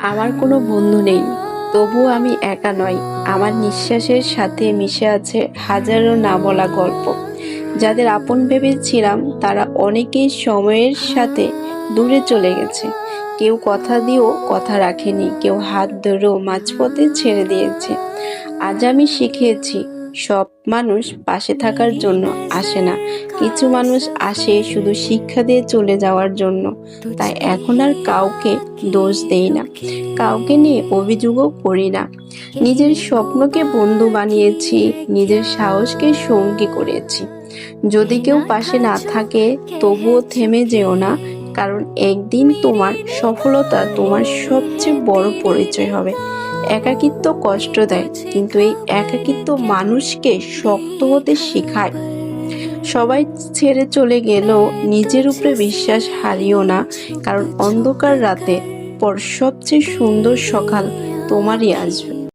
আমার কোনো বন্ধু নেই, তবুও আমি একা নই। আমার নিঃশ্বাসের সাথে মিশে আছে হাজারো না বলা গল্প। যাদের আপন ভেবেছিলাম তারা অনেকেই সময়ের সাথে দূরে চলে গেছে। কেউ কথা দিয়েও কথা রাখেনি, কেউ হাত ধরেও মাঝপথে ছেড়ে দিয়েছে। আজ আমি শিখেছি, সব মানুষ পাশে থাকার জন্য আসে না, কিছু মানুষ আসে শুধু শিক্ষা দিয়ে চলে যাওয়ার জন্য। তাই এখন আর কাউকে দোষ দেই না, কাউকে নিয়ে অভিযোগও করি না। নিজের স্বপ্নকে বন্ধু বানিয়েছি, নিজের সাহসকে সঙ্গী করেছি। যদি কেউ পাশে না থাকে, তবুও থেমে যেও না, কারণ একদিন তোমার সফলতা তোমার সবচেয়ে বড় পরিচয় হবে। একাকিত্ব কষ্ট দেয়, কিন্তু এই একাকিত্ব মানুষকে শক্ত হতে শেখায়। সবাই ছেড়ে চলে গেলেও নিজের উপরে বিশ্বাস হারিও না, কারণ অন্ধকার রাতে পর সবচেয়ে সুন্দর সকাল তোমারই আসবে।